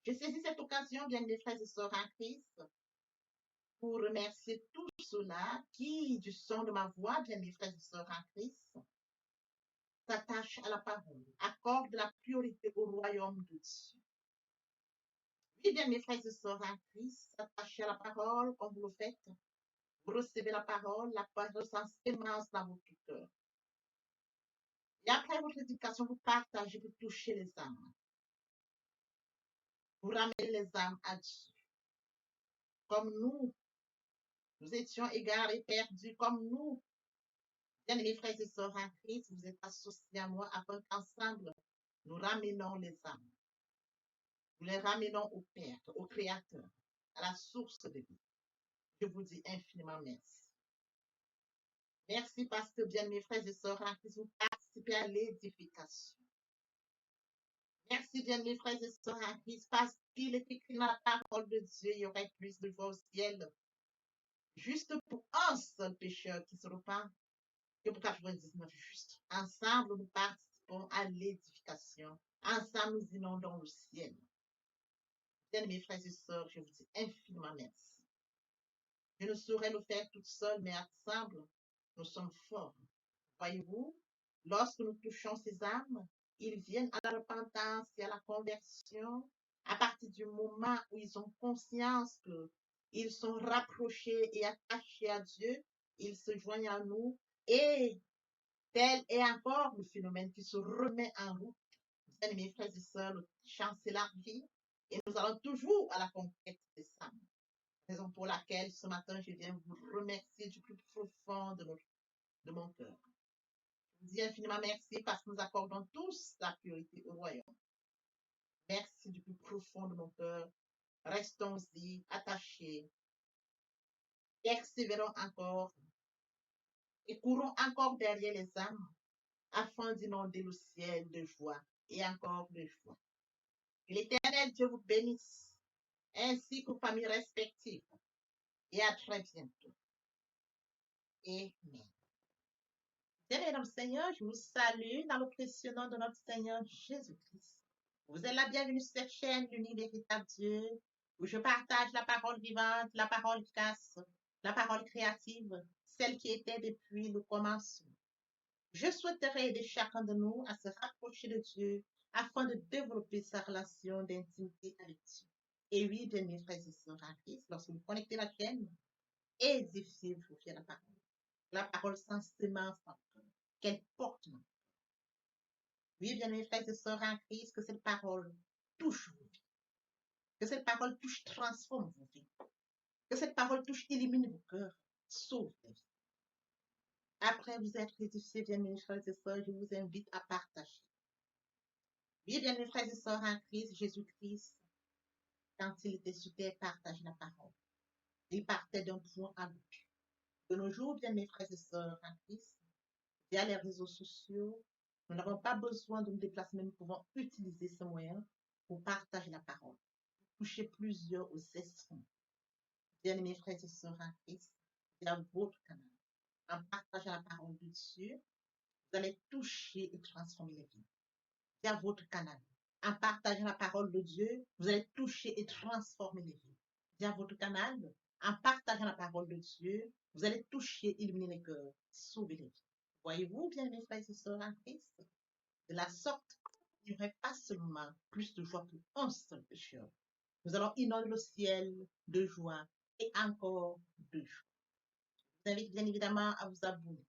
Je saisis cette occasion, bien mes frères et sœurs en Christ, pour remercier tous ceux-là qui, du son de ma voix, bien mes frères et sœurs en Christ, s'attachent à la parole, accordent la priorité au royaume de Dieu. Oui, bien mes frères et sœurs en Christ, s'attachez à la parole comme vous le faites. Vous recevez la parole sans sémence dans votre cœur. Et après votre éducation, vous partagez pour toucher les âmes. Vous ramenez les âmes à Dieu. Comme nous étions égarés, perdus, comme nous, bien-aimés frères et sœurs en Christ, vous êtes associés à moi afin qu'ensemble, nous ramenons les âmes. Nous les ramenons au Père, au Créateur, à la source de vie. Je vous dis infiniment merci. Merci parce que, bien mes frères et sœurs en Christ, vous participez à l'édification. Merci, bien mes frères et sœurs en Christ, parce qu'il est écrit dans la parole de Dieu, il y aurait plus de voix au ciel, juste pour un seul pécheur qui se repent, que pour 99 justes. Ensemble, nous participons à l'édification. Ensemble, nous inondons le ciel. Bien mes frères et sœurs, je vous dis infiniment merci. Je ne saurais le faire toute seule, mais ensemble, nous sommes forts. Voyez-vous, lorsque nous touchons ces âmes, ils viennent à la repentance et à la conversion à partir du moment où ils ont conscience qu'ils sont rapprochés et attachés à Dieu, ils se joignent à nous et tel est encore le phénomène qui se remet en route. Bien, mes frères et sœurs, le champ s'élargit et nous allons toujours à la conquête des âmes. Raison pour laquelle ce matin, je viens vous remercier du plus profond de mon cœur. Je vous dis infiniment merci parce que nous accordons tous la priorité au royaume. Merci du plus profond de mon cœur. Restons-y attachés, persévérons encore et courons encore derrière les âmes afin d'inonder le ciel de joie et encore de joie. Que l'Éternel Dieu vous bénisse ainsi qu'aux familles respectives et à très bientôt. Amen. Bien, mesdames, Seigneur, je vous salue dans le précieux nom de notre Seigneur Jésus-Christ. Vous êtes la bienvenue sur cette chaîne, l'unique véritable Dieu, où je partage la parole vivante, la parole efficace, la parole créative, celle qui était depuis le commencement. Je souhaiterais aider chacun de nous à se rapprocher de Dieu afin de développer sa relation d'intimité avec Dieu. Et oui, bien mes frères et sœurs en Christ, lorsque vous connectez la chaîne, édifiez-vous sur la parole sans sémence dans le cœur, qu'elle porte. Oui, bien mes frères et sœurs en Christ, que cette parole touche vos vies, que cette parole touche, transforme vos vies, que cette parole touche, illumine vos cœurs, sauve les vies. Après vous être édifiés, bien mes frères et sœurs, je vous invite à partager. Oui, bien mes frères et sœurs en Christ, Jésus-Christ, quand il était sur terre, partageait la parole. Il partait d'un point à l'autre. De nos jours, bien mes frères et sœurs en Christ, via les réseaux sociaux, nous n'avons pas besoin de nous déplacer, mais nous pouvons utiliser ce moyen pour partager la parole, toucher plusieurs aux esprits. Bien mes frères et sœurs en Christ, via votre canal, en partageant la parole de Dieu, vous allez toucher et transformer les vies. Via votre canal, en partageant la parole de Dieu, vous allez toucher et transformer les vies. Via votre canal, en partageant la parole de Dieu, vous allez toucher, illuminer les cœurs, sauver les vies. Voyez-vous, bien mes frères et sœurs en Christ, de la sorte, il n'y aurait pas seulement plus de joie pour un seul pécheur. Nous allons inonder le ciel de joie et encore de joie. Je vous invite bien évidemment à vous abonner.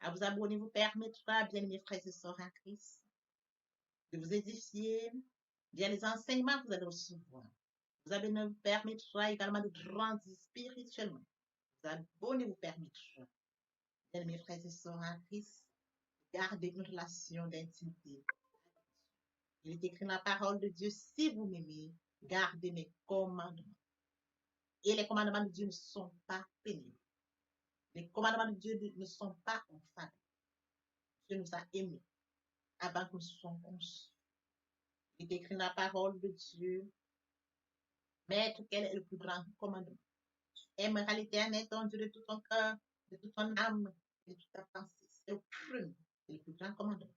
À vous abonner vous permettra, bien mes frères et sœurs en Christ, de vous édifier via les enseignements que vous allez recevoir. Vous abonner vous permettra également de grandir spirituellement. Vous abonner vous permettra, bien mes frères et sœurs en Christ, de garder une relation d'intimité. Il est écrit dans la parole de Dieu, si vous m'aimez, gardez mes commandements. Et les commandements de Dieu ne sont pas pénibles. Les commandements de Dieu ne sont pas infâmes. Dieu nous a aimés avant que nous soyons conçus. Il est écrit dans la parole de Dieu, Maître, quel est le plus grand commandement? Aimeras l'Éternel, ton Dieu, de tout ton cœur, de toute ton âme, de toute ta pensée. C'est le premier, c'est le plus grand commandement.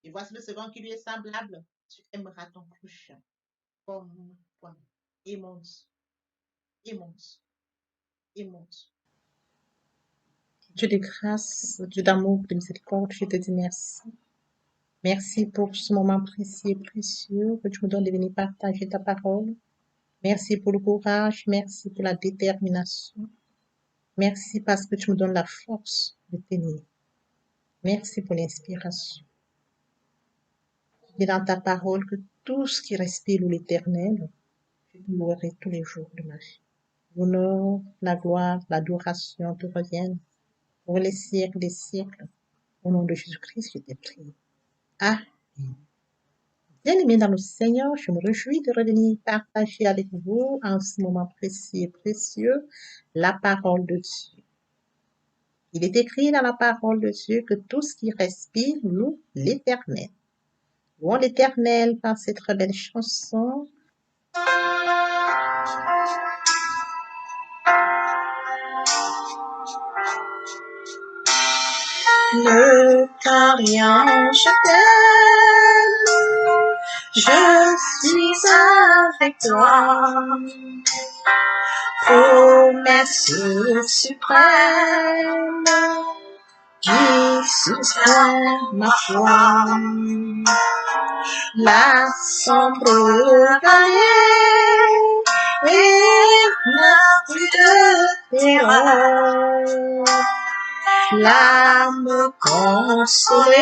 Et voici le second qui lui est semblable. Tu aimeras ton prochain comme immense, immense, immense. Dieu de grâce, Dieu d'amour, de miséricorde, je te dis merci. Merci pour ce moment précieux et précieux que tu me donnes de venir partager ta parole. Merci pour le courage, merci pour la détermination. Merci parce que tu me donnes la force de tenir. Merci pour l'inspiration. Et dans ta parole que tout ce qui respire l'éternel, je te louerai tous les jours de ma vie. L'honneur, la gloire, l'adoration te reviennent pour les siècles des siècles. Au nom de Jésus-Christ, je t'ai prié. Amen. Bien-aimés dans le Seigneur, je me réjouis de revenir partager avec vous en ce moment précis et précieux la parole de Dieu. Il est écrit dans la parole de Dieu que tout ce qui respire loue l'Éternel. Louons l'Éternel par cette très belle chanson. Ne crains rien, je t'aime, je suis avec toi. Promesse suprême qui soutient ma foi. La sombre vallée n'a plus de terreur. L'âme consolée,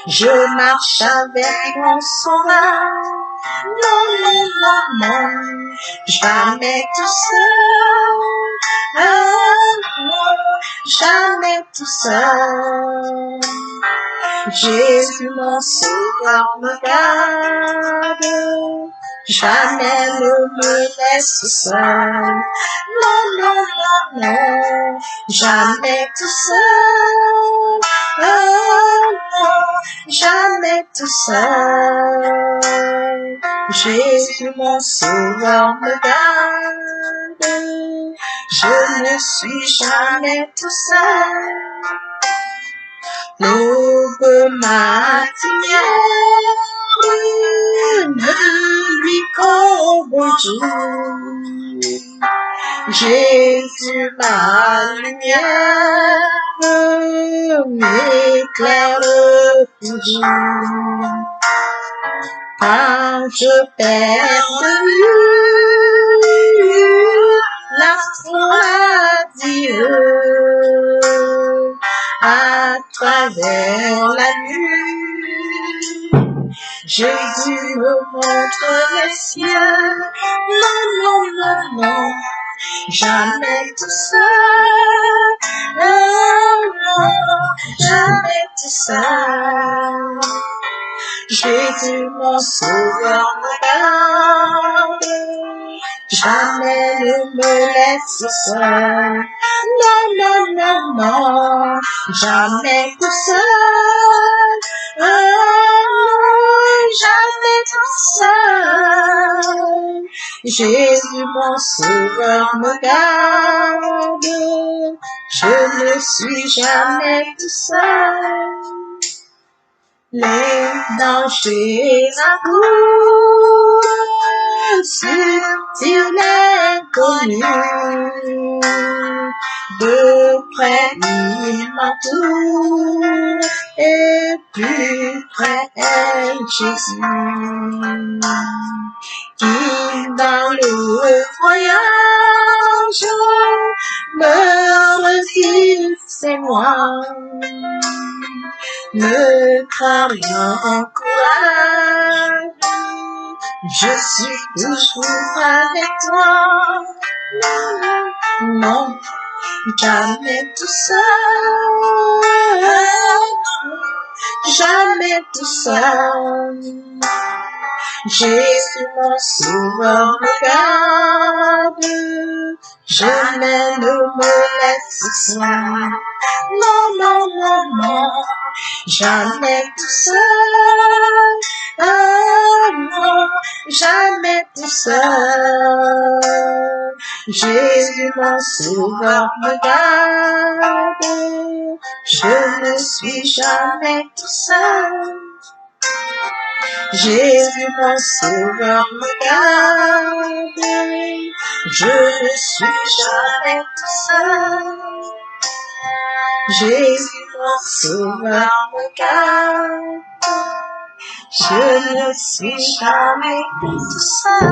je marche avec mon sauveur. Non, non, non, non, jamais tout seul. Non, jamais tout seul. Jésus mon sauveur me garde, jamais ne me laisse seul. Non, non, non, non, jamais tout seul. Non, jamais tout seul. Jésus mon sauveur me garde, je ne suis jamais tout seul. L'aube matinière ne lui qu'au bonjour. Jésus ma lumière m'éclaire toujours. Quand je perds de vue l'astre Dieu, à travers la nuit, Jésus me montre les cieux. Non, non, non, non, jamais tout seul. Non, non, jamais tout seul. Jésus mon sauveur me garde, jamais ne me laisse seul. Non, non, non, non, jamais tout seul. Non, jamais tout seul. Jésus mon sauveur me garde, je ne suis jamais tout seul. Les dangers accourent sur l'inconnu, de près il m'entoure, et plus près est Jésus, qui dans le voyage me refuse, c'est moi. Ne crains rien, courage, je suis toujours avec toi. Non, non, jamais tout seul, jamais tout seul. Jésus mon sauveur me garde, jamais ne me laisse seul. Non, non, non, non, jamais tout seul. Non, jamais tout seul. Jésus mon sauveur me garde, je ne suis jamais tout seul. Jésus, mon sauveur, me garde. Je ne suis jamais tout seul. Jésus, mon sauveur, me garde. Je ne suis jamais tout seul.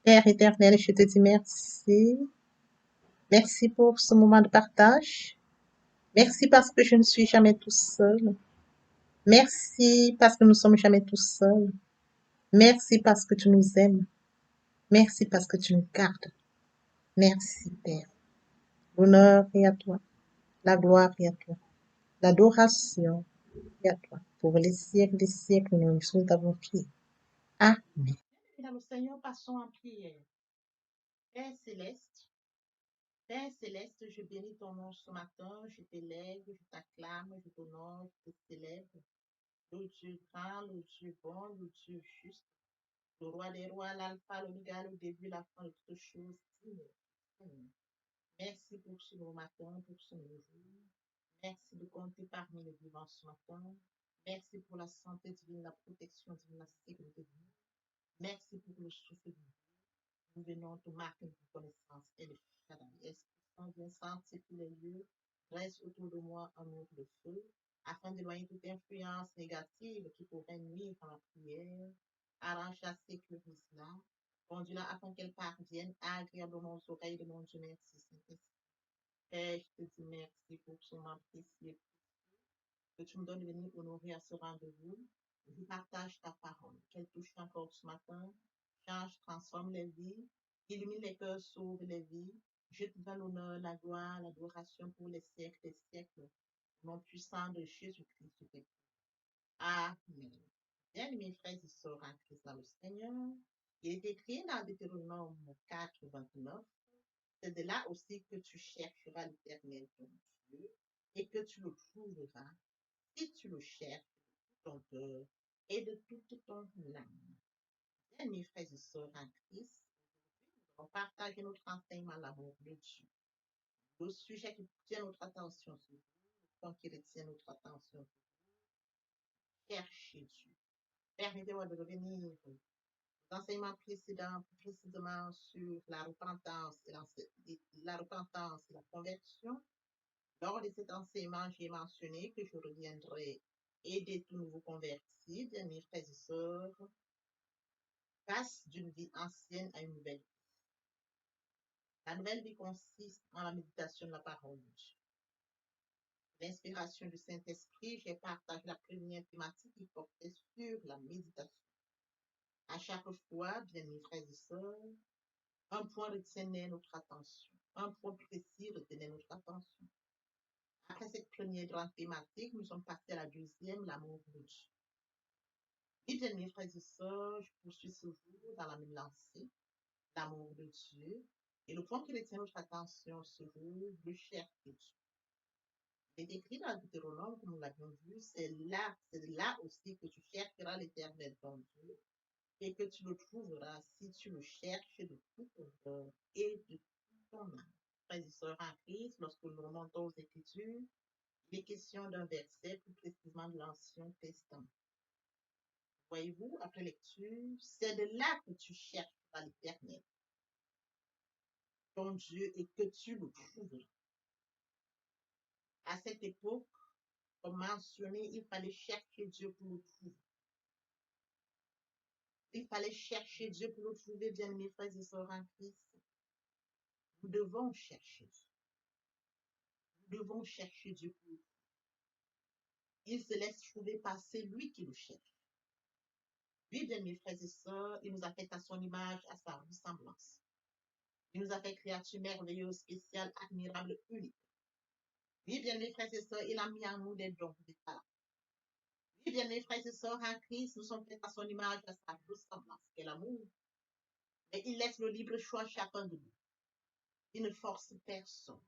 Père éternel, je te dis merci. Merci pour ce moment de partage. Merci parce que je ne suis jamais tout seul. Merci parce que nous sommes jamais tout seuls. Merci parce que tu nous aimes. Merci parce que tu nous gardes. Merci, Père. L'honneur est à toi. La gloire est à toi. L'adoration est à toi. Pour les siècles des siècles, nous t'avons prié. Amen. Dans le Seigneur, passons en prière. Père céleste, Père céleste, je bénis ton nom ce matin, je t'élève, je t'acclame, je t'honore, je te célèbre. Le Dieu grand, le Dieu bon, le Dieu juste, le roi des rois, l'alpha, l'oméga, le début, la fin de toutes choses. Amen. Merci pour ce nouveau matin, pour ce nouveau jour. Merci de compter parmi les vivants ce matin. Merci pour la santé divine, la protection divine, la sécurité divine. Merci pour le souffle divin. Nous venons te marquer de connaissance et de Shaddai. Esprit Saint, viens sanctifier les lieux, reste autour de moi un mur de feu, afin d'éloigner toute influence négative qui pourrait nuire à ma prière. Arrange la sécurise-la, conduis-la afin qu'elle parvienne agréablement aux oreilles de mon Dieu. Merci, Saint-Esprit. Père, je te dis merci pour ce moment précieux que tu me donnes de venir honorer à ce rendez-vous. Je partage ta parole. Qu'elle touche encore ce matin, change, transforme les vies, illumine les cœurs, sauve les vies. Je te donne l'honneur, la gloire, l'adoration pour les siècles des siècles. Au nom puissant de Jésus-Christ, je te prie. Amen. Bien-aimés frères et sœurs en Christ dans le Seigneur, il est écrit dans Deutéronome 4, 29, c'est de là aussi que tu chercheras l'Éternel ton Dieu et que tu le trouveras si tu le cherches de ton cœur et de toute ton âme. Bien, mes frères et sœurs en Christ, on partage notre enseignement l'amour de Dieu. Le sujet qui tient notre attention sur le point qui retient notre attention, chercher Dieu. Permettez-moi de revenir aux enseignements précédents, précisément sur la repentance et la conversion. Lors de cet enseignement, j'ai mentionné que je reviendrai aider tout nouveau converti, bien mes frères et sœurs, passe d'une vie ancienne à une nouvelle vie. La nouvelle vie consiste en la méditation de la parole de Dieu. L'inspiration du Saint-Esprit, j'ai partagé la première thématique qui portait sur la méditation. À chaque fois, bien mes frères et sœurs, un point retenait notre attention. Un point précis retenait notre attention. Après cette première grande thématique, nous sommes passés à la deuxième, l'amour de Dieu. Et bien mes frères et sœurs, je poursuis ce jour dans la même lancée, l'amour de Dieu. Et le point qui retient notre attention ce jour, le chercher Dieu. C'est écrit dans Deutéronome, comme nous l'avions vu, c'est là aussi que tu chercheras l'Éternel ton Dieu et que tu le trouveras si tu le cherches de tout ton cœur et de toute ton âme. Frères et sœurs en Christ, lorsque nous remontons aux Écritures, il est question d'un verset, plus précisément de l'Ancien Testament. Voyez-vous, après lecture, c'est de là que tu chercheras l'Éternel, ton Dieu, et que tu le trouveras. À cette époque, comme mentionné, il fallait chercher Dieu pour le trouver. Il fallait chercher Dieu pour le trouver, bien mes frères et sœurs en Christ. Nous devons chercher. Nous devons chercher Dieu pour le trouver. Il se laisse trouver par celui qui le cherche. Oui, bien mes frères et sœurs, il nous a fait à son image, à sa ressemblance. Il nous a fait créature merveilleuse, spéciale, admirable, unique. Oui, bien mes frères et sœurs, il a mis en nous des dons, des talents. Oui, bien mes frères et sœurs en Christ, nous sommes faits à son image, à sa ressemblance, qu'est l'amour. Mais il laisse le libre choix à chacun de nous. Il ne force personne.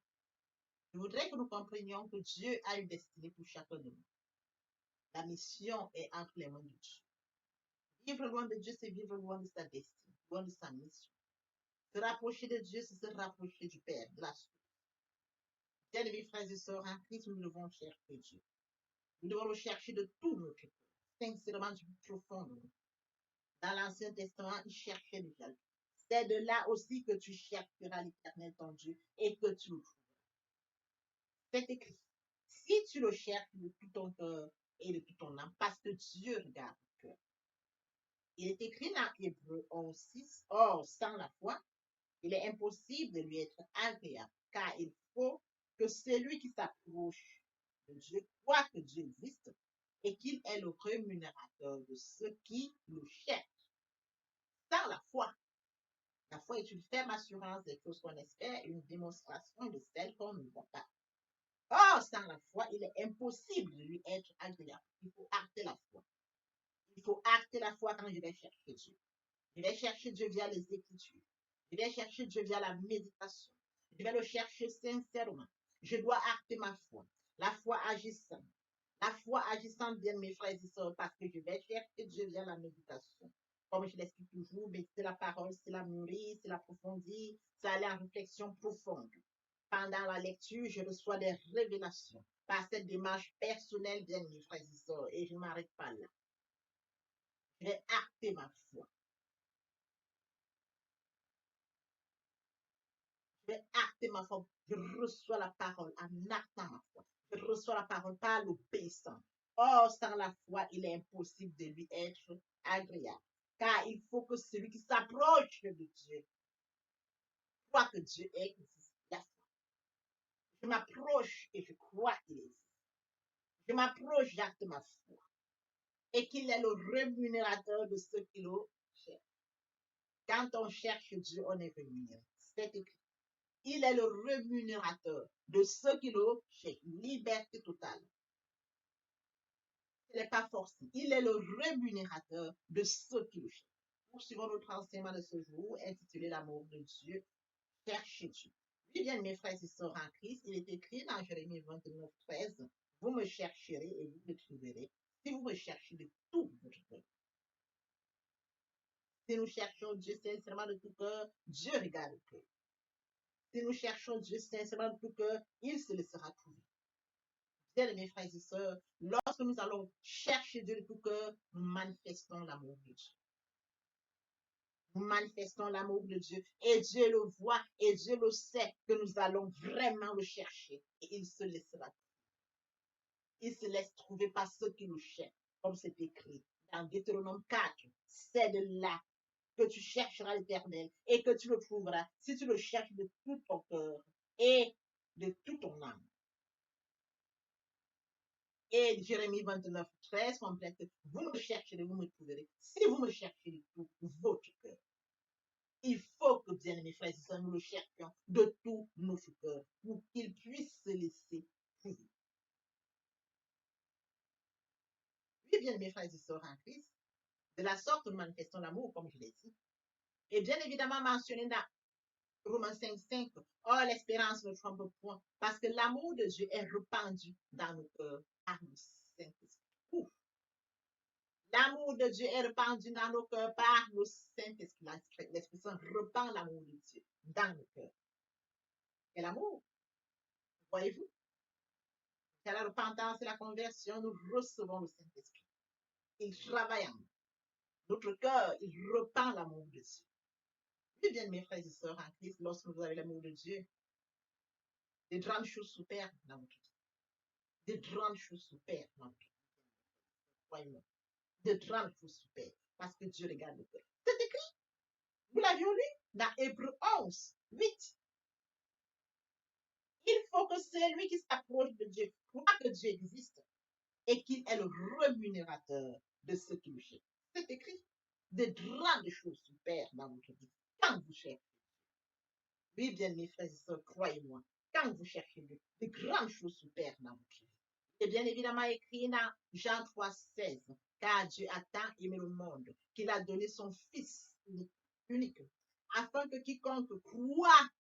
Je voudrais que nous comprenions que Dieu a une destinée pour chacun de nous. La mission est entre les mains de Dieu. Vivre loin de Dieu, c'est vivre loin de sa destinée, loin de sa mission. Se rapprocher de Dieu, c'est se rapprocher du Père, de la source. Bien-aimés frères et sœurs, en Christ, nous devons chercher Dieu. Nous devons le chercher de tout notre cœur, sincèrement du plus profond de nous. Dans l'Ancien Testament, il cherchait déjà. C'est de là aussi que tu chercheras l'Éternel ton Dieu et que tu le trouveras. C'est écrit. Si tu le cherches de tout ton cœur et de toute ton âme, parce que Dieu regarde le cœur. Il est écrit dans Hébreu 11:6, or, sans la foi, il est impossible de lui être agréable, car il faut que celui qui s'approche de Dieu croit que Dieu existe et qu'il est le rémunérateur de ceux qui le cherchent. Sans la foi est une ferme assurance des choses qu'on espère, une démonstration de celles qu'on ne voit pas. Or, sans la foi, il est impossible de lui être agréable. Il faut acter la foi. Il faut acter la foi quand je vais chercher Dieu. Je vais chercher Dieu via les Écritures. Je vais chercher Dieu via la méditation. Je vais le chercher sincèrement. Je dois acter ma foi. La foi agissante. La foi agissante, bien mes frères et sœurs, parce que je vais chercher Dieu via la méditation. Comme je l'explique toujours, méditer la parole, c'est la mûrir, c'est l'approfondir, c'est aller en réflexion profonde. Pendant la lecture, je reçois des révélations par cette démarche personnelle, bien mes frères et sœurs, et je ne m'arrête pas là. Je vais acter ma foi. Je vais acter ma foi. Je reçois la parole en actant ma foi. Je reçois la parole par l'obéissance. Or, sans la foi, il est impossible de lui être agréable. Car il faut que celui qui s'approche de Dieu croit que Dieu existe. La foi. Je m'approche et je crois qu'il existe. Je m'approche, j'acte ma foi. Et qu'il est le rémunérateur de ceux qui le cherchent. Quand on cherche Dieu, on est rémunéré. C'est écrit. Il est le rémunérateur de ceux qui le cherchent. Liberté totale. Ce n'est pas forcé. Il est le rémunérateur de ceux qui le cherchent. Poursuivons notre enseignement de ce jour, intitulé L'amour de Dieu. Cherchez Dieu. Oui, bien, mes frères et sœurs en Christ, il est écrit dans Jérémie 29:13, vous me chercherez et vous me trouverez, si vous me cherchez de tout votre cœur. Si nous cherchons Dieu sincèrement de tout cœur, Dieu regarde le cœur. Si nous cherchons Dieu sincèrement de tout cœur, il se laissera trouver. Bien, mes frères et sœurs, lorsque nous allons chercher Dieu de tout cœur, nous manifestons l'amour de Dieu. Nous manifestons l'amour de Dieu et Dieu le voit et Dieu le sait que nous allons vraiment le chercher et il se laissera. Il se laisse trouver par ceux qui le cherchent, comme c'est écrit dans Deutéronome 4. C'est de là que tu chercheras l'Éternel et que tu le trouveras si tu le cherches de tout ton cœur et de toute ton âme. Et Jérémie 29:13 complète, vous me chercherez, vous me trouverez, si vous me cherchez de tout votre cœur. Il faut que, bien mes frères et sœurs, nous le cherchions de tout notre cœur pour qu'il puisse se laisser trouver. Oui, bien mes frères et sœurs en Christ, de la sorte nous manifestons l'amour, comme je l'ai dit. Et bien évidemment mentionné dans Romains 5:5, oh, l'espérance ne trompe point, parce que l'amour de Dieu est répandu dans nos cœurs par le Saint-Esprit. L'amour de Dieu est répandu dans nos cœurs par le Saint-Esprit. L'Esprit Saint répand l'amour de Dieu dans nos cœurs. Et l'amour, voyez-vous, c'est la repentance et la conversion, nous recevons le Saint-Esprit. Il travaille en nous. Notre cœur, il repent l'amour de Dieu. Eh bien, mes frères et sœurs en Christ, lorsque vous avez l'amour de Dieu, des grandes choses s'opèrent dans votre vie. Des grandes choses s'opèrent dans votre vie. Croyez-moi. Des grandes choses s'opèrent parce que Dieu regarde le cœur. C'est écrit. Nous l'avions lu dans Hébreu 11:8. Il faut que celui qui s'approche de Dieu croit que Dieu existe et qu'il est le rémunérateur de ceux qui le cherchent. C'est écrit. De grandes choses s'opèrent dans votre vie quand vous cherchez. Oui, bien, mes frères et sœurs, croyez-moi, quand vous cherchez Dieu, de grandes choses s'opèrent dans votre vie. C'est bien évidemment écrit dans Jean 3:16, car Dieu a tant aimé le monde qu'il a donné son Fils unique, afin que quiconque croit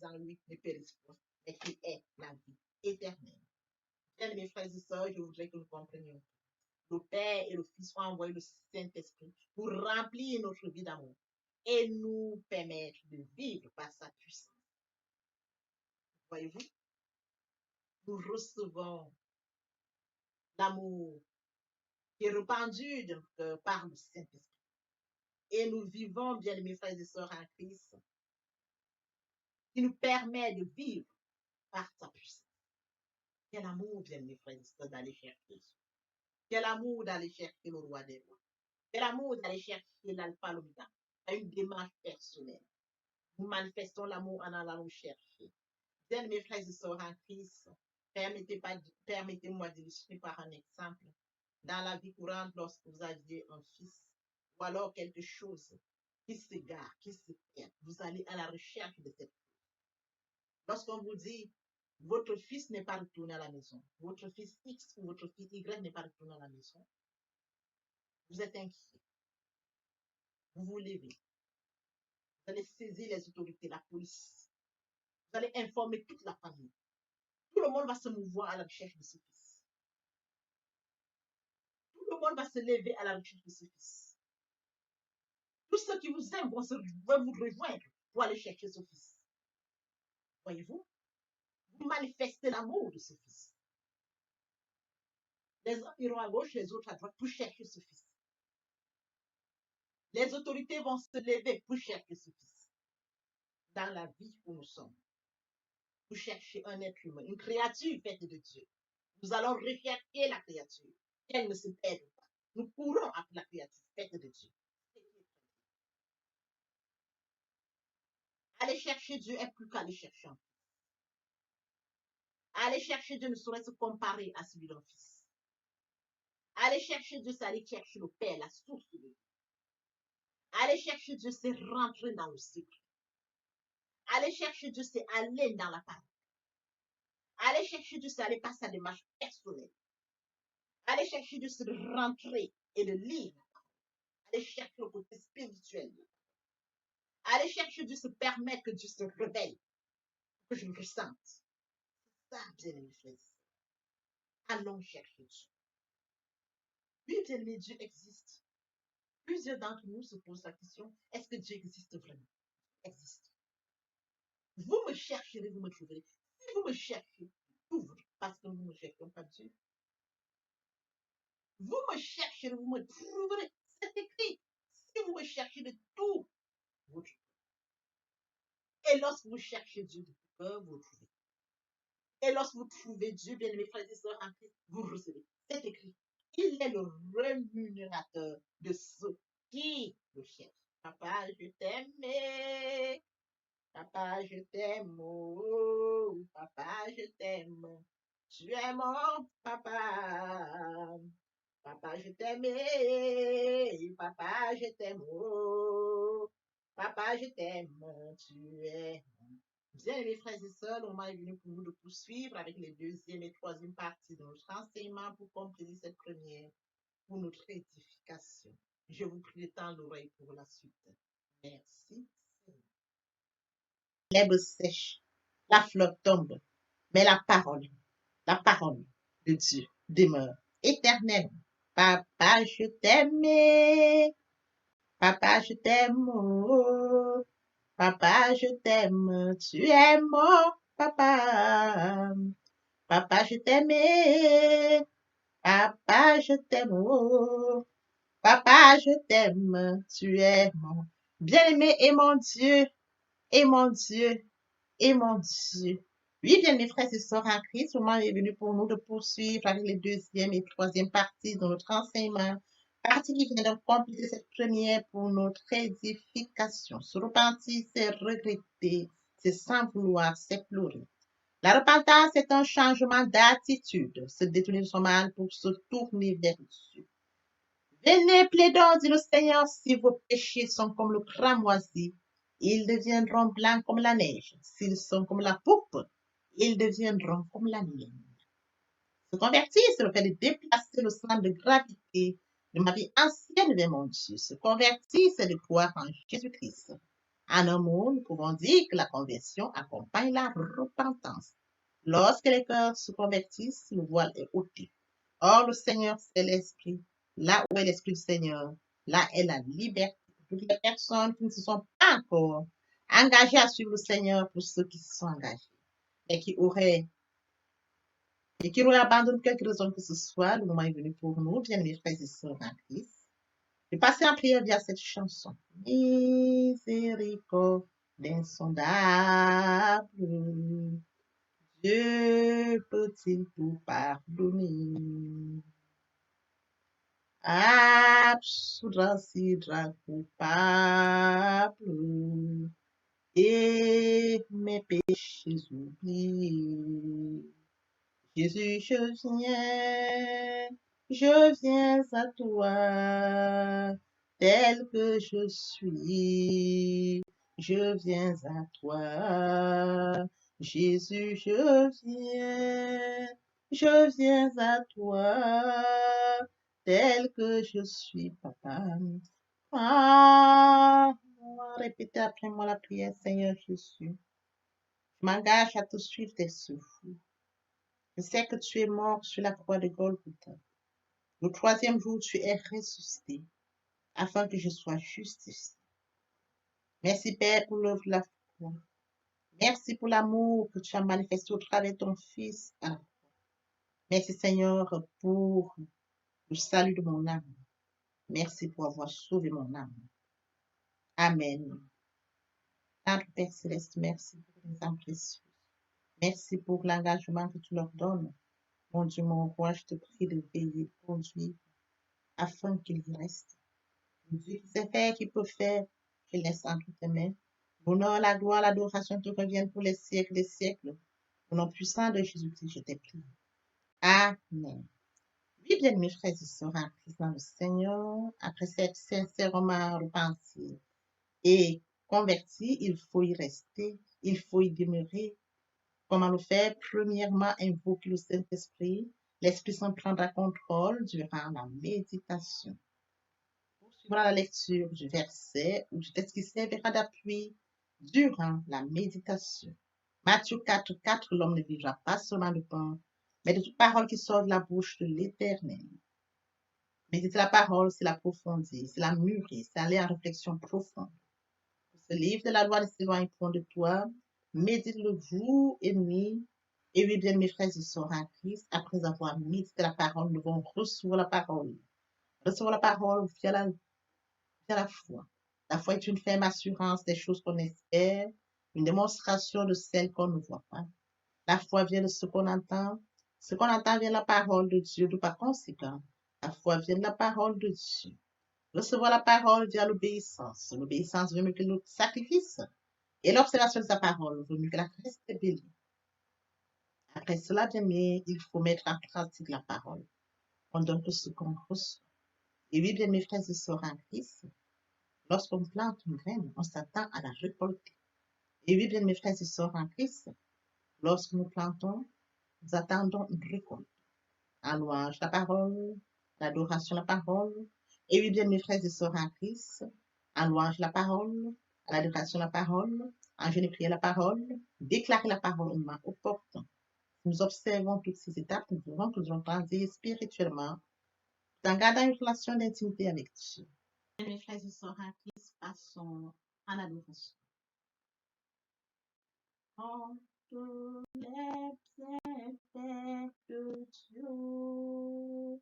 en lui ne périsse point, mais qu'il ait la vie éternelle. Bien, mes frères et sœurs, je voudrais que nous comprenions. Le Père et le Fils ont envoyé le Saint-Esprit pour remplir notre vie d'amour et nous permettre de vivre par sa puissance. Voyez-vous? nous recevons l'amour qui est répandu de notre cœur par le Saint-Esprit. Et nous vivons, bien aimés frères et sœurs en Christ, qui nous permet de vivre par sa puissance. Quel amour, bien aimés frères et sœurs, d'aller chercher Jésus. Quel amour d'aller chercher le roi des rois. Quel amour d'aller chercher l'alpha, l'oméga. C'est une démarche personnelle. Nous manifestons l'amour en allant le chercher. Bien, mes frères et sœurs en Christ, permettez-moi d'illustrer par un exemple. Dans la vie courante, lorsque vous aviez un fils, ou alors quelque chose qui s'égare, qui se perd, vous allez à la recherche de cette chose. Lorsqu'on vous dit, votre fils n'est pas retourné à la maison, votre fils X ou votre fils Y n'est pas retourné à la maison, vous êtes inquiet, vous vous levez, vous allez saisir les autorités, la police, vous allez informer toute la famille. Tout le monde va se mouvoir à la recherche de ce fils. Tout le monde va se lever à la recherche de ce fils. Tous ceux qui vous aiment vont vous rejoindre pour aller chercher ce fils. Voyez-vous? Vous manifestez l'amour de ce fils. Les uns iront à gauche, les autres à droite pour chercher ce fils. Les autorités vont se lever pour chercher ce fils. Dans la vie où nous sommes, vous cherchez un être humain, une créature faite de Dieu. Nous allons rechercher la créature, qu'elle ne se perde pas. Nous courons après la créature faite de Dieu. Aller chercher Dieu est plus qu'aller chercher un fils. Aller chercher Dieu ne saurait se comparer à celui d'un fils. Aller chercher Dieu, c'est aller chercher le Père, la source de Dieu. Aller chercher Dieu, c'est rentrer dans le cycle. Aller chercher Dieu, c'est aller dans la parole. Aller chercher Dieu, c'est aller passer à des marches personnelles. Aller chercher Dieu, c'est de rentrer et de lire. Aller chercher le côté spirituel. Aller chercher Dieu, c'est permettre que Dieu se réveille, que je le ressente. Ça, bien aimé frères. Allons chercher Dieu. Oui, bien aimé, Dieu existe. Plusieurs d'entre nous se posent la question, est-ce que Dieu existe vraiment? Existe. Vous me chercherez, vous me trouverez. Si vous me cherchez, ouvre, parce que vous ne me cherchez pas Dieu. Vous me chercherez, vous me trouverez. C'est écrit. Si vous me cherchez de tout, vous trouvez. Et lorsque vous cherchez Dieu de tout cœur, vous trouvez. Et lorsque vous trouvez Dieu, bien mes frères et sœurs en Christ, vous recevez. C'est écrit. Il est le rémunérateur de ceux qui le cherchent. Papa, je t'aime. Papa, je t'aime. Oh, papa, je t'aime. Tu es mon papa. Papa, je t'aime. Papa, je t'aime. Oh, papa, je t'aime. Tu es. Bien, mes frères et sœurs, le moment est venu pour nous de poursuivre avec les deuxième et troisième parties de notre enseignement pour compléter cette première, pour notre édification. Je vous prie de tendre l'oreille pour la suite. Merci. L'herbe sèche, la fleur tombe, mais la parole de Dieu demeure éternelle. Papa, je t'aime. Papa, je t'aime. Oh, papa, je t'aime. Tu es mon papa. Papa, je t'aime. Papa, je t'aime. Oh, papa, je t'aime. Tu es mon bien-aimé et mon Dieu. Et mon Dieu. Et mon Dieu. Oui, bien, mes frères et sœurs en Christ, le moment est venu pour nous de poursuivre avec les deuxième et troisième parties de notre enseignement. Partie qui vient de compléter cette première pour notre édification. Se repentir, c'est regretter, c'est sans vouloir, c'est pleurer. La repentance est un changement d'attitude, se détourner de son mal pour se tourner vers Dieu. Venez, plaidons, dit le Seigneur, si vos péchés sont comme le cramoisi, ils deviendront blancs comme la neige. S'ils sont comme la poupe, ils deviendront comme la laine. Se convertir, c'est le fait de déplacer le centre de gravité de ma vie ancienne vers mon Dieu. Se convertir, c'est de croire en Jésus-Christ. En un mot, nous pouvons dire que la conversion accompagne la repentance. Lorsque les cœurs se convertissent, le voile est ôté. Or, le Seigneur, c'est l'Esprit. Là où est l'Esprit du Seigneur, là est la liberté. Toutes les personnes qui ne se sont pas encore engagées à suivre le Seigneur, pour ceux qui se sont engagés, et qui auraient et qui nous abandonne quelque raison que ce soit, le moment est venu pour nous, bien mes frères et sœurs en Christ, de passer en prière via cette chanson. Miséricorde insondable, Dieu peut-il tout pardonner? Absoudra sidra coupable et mes péchés oubliés. Jésus, je viens à toi, tel que je suis. Je viens à toi, Jésus, je viens à toi, tel que je suis, papa. Ah, répétez après moi la prière, Seigneur Jésus. Je m'engage à te suivre tes souffles. Je sais que tu es mort sur la croix de Golgotha. Le troisième jour, tu es ressuscité afin que je sois justifié. Merci, Père, pour l'œuvre de la foi. Merci pour l'amour que tu as manifesté au travers de ton Fils. Merci, Seigneur, pour le salut de mon âme. Merci pour avoir sauvé mon âme. Amen. Notre Père Céleste, merci pour les âmes précieuses. Merci pour l'engagement que tu leur donnes. Mon Dieu, mon roi, je te prie de veiller, de conduire, afin qu'ils y restent. Dieu qui sait faire, qui peut faire, je laisse entre tes mains. L'honneur, la gloire, l'adoration te reviennent pour les siècles des siècles. Au nom puissant de Jésus-Christ, je t'ai prié. Amen. Oui, bien, mes frères et sœurs en Christ dans le Seigneur, après cette sincèrement repentie et converti, il faut y rester, il faut y demeurer. Comment le faire? Premièrement, invoquer le Saint-Esprit. L'Esprit Saint prendra contrôle durant la méditation. Poursuivra la lecture du verset ou du texte qui servira d'appui durant la méditation. Matthieu 4, 4, l'homme ne vivra pas seulement de pain, mais de toute parole qui sort de la bouche de l'Éternel. Méditer la parole, c'est l'approfondir, c'est la mûrir, c'est aller en réflexion profonde. Ce livre de la loi ne s'éloigne point de toi. Médite-le jour et nuit. Et oui, bien, mes frères et sœurs en Christ, après avoir médité la parole, nous devons recevoir la parole. Recevoir la parole via la foi. La foi est une ferme assurance des choses qu'on espère, une démonstration de celles qu'on ne voit pas. La foi vient de ce qu'on entend. Ce qu'on entend vient de la parole de Dieu, de par conséquent. La foi vient de la parole de Dieu. Recevoir la parole via l'obéissance. L'obéissance veut mieux que le sacrifice. Et l'observation de sa parole vaut mieux que la reste bénie. Après cela, bien aimé, il faut mettre en pratique la parole. On donne tout ce qu'on reçoit. Et oui, bien mes frères et sœurs en Christ, lorsqu'on plante une graine, on s'attend à la récolter. Et oui, bien mes frères et sœurs en Christ, lorsque nous plantons, nous attendons une récolte. En louange la parole, l'adoration la parole. Et oui, bien mes frères et sœurs en Christ, en louange la parole, l'adoration la parole, en jeûne et prière la parole, déclarer la parole au moment opportun. Nous observons toutes ces étapes, nous verrons que nous allons grandir spirituellement, en gardant une relation d'intimité avec Dieu. Mes frères et sœurs en Christ, passons en adoration. En tous les bienfaits de Dieu,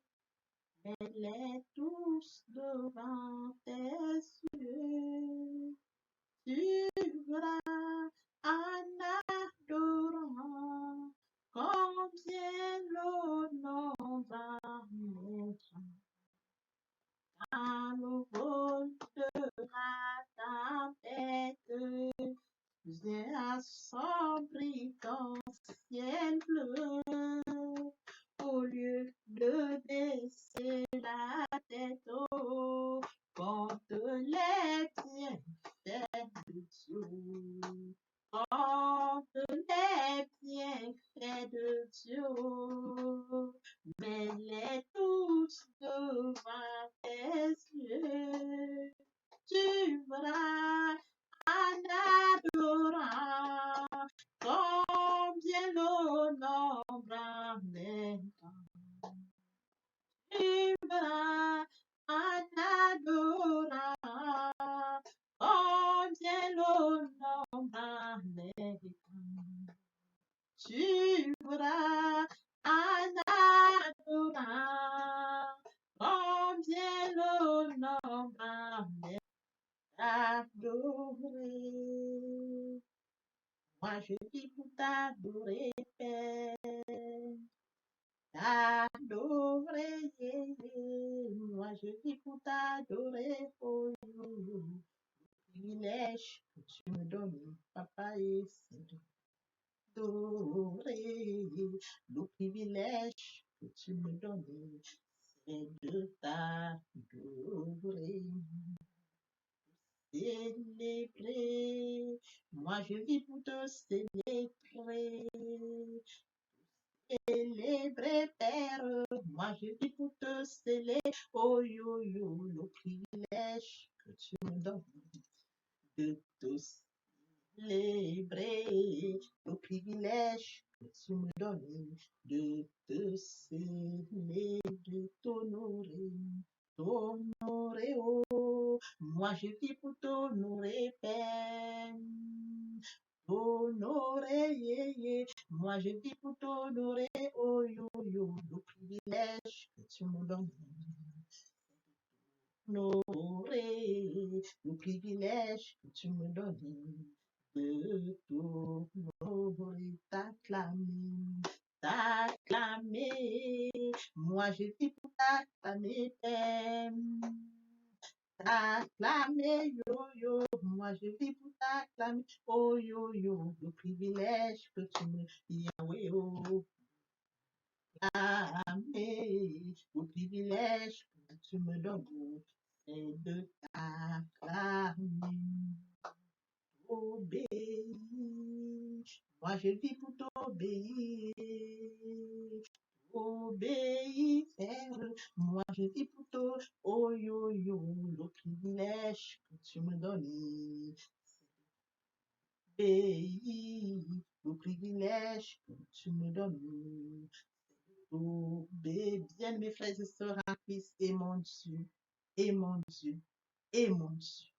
mets-les tous devant tes yeux. Tu verras en adorant combien l'honneur va naître. À nouveau sera ta tête, viens assombrir ton ciel bleu. Au lieu de baisser la tête, oh, compte les bienfaits de Dieu. Compte les bienfaits de Dieu. Mets-les tous devant tes yeux. Tu verras en adorant combien l'honneur est. Tu verras en adorant combien l'honneur est. Tu verras en t'adorer, Père. T'adorer, moi je vis pour t'adorer, oh, privilège que tu me donnes, papa, et c'est d'adorer, le privilège que tu me donnes, c'est de t'adorer, célébrer. Moi je vis pour te célébrer, célébrer, Père. Moi je vis pour te célébrer, oh yo yo, le privilège que tu me donnes de te célébrer, le privilège que tu me donnes de te célébrer, de t'honorer, t'honorer, oh, moi je vis pour t'honorer, Père. T'honorer, yeah, yeah. Moi je vis pour t'honorer, oh yo yo, le privilège que tu me donnes. Honorer, le privilège que tu me donnes de t'honorer, t'acclamer, t'acclamer. Moi je vis pour t'acclamer, Père. T'acclamer, yo yo, moi je vis pour t'acclamer, oh yo yo, le privilège que tu me Yahweh, oh, acclamer, le privilège que tu me donnes, c'est de t'acclamer, obéir. Moi je vis pour t'obéir, obéir, Père. Moi je vis pour toi, oh yo yo, le privilège que tu me donnes, obéir, le privilège que tu me donnes, obéir. Bien mes frères et sœurs en Christ, et mon Dieu, et mon Dieu, et mon Dieu.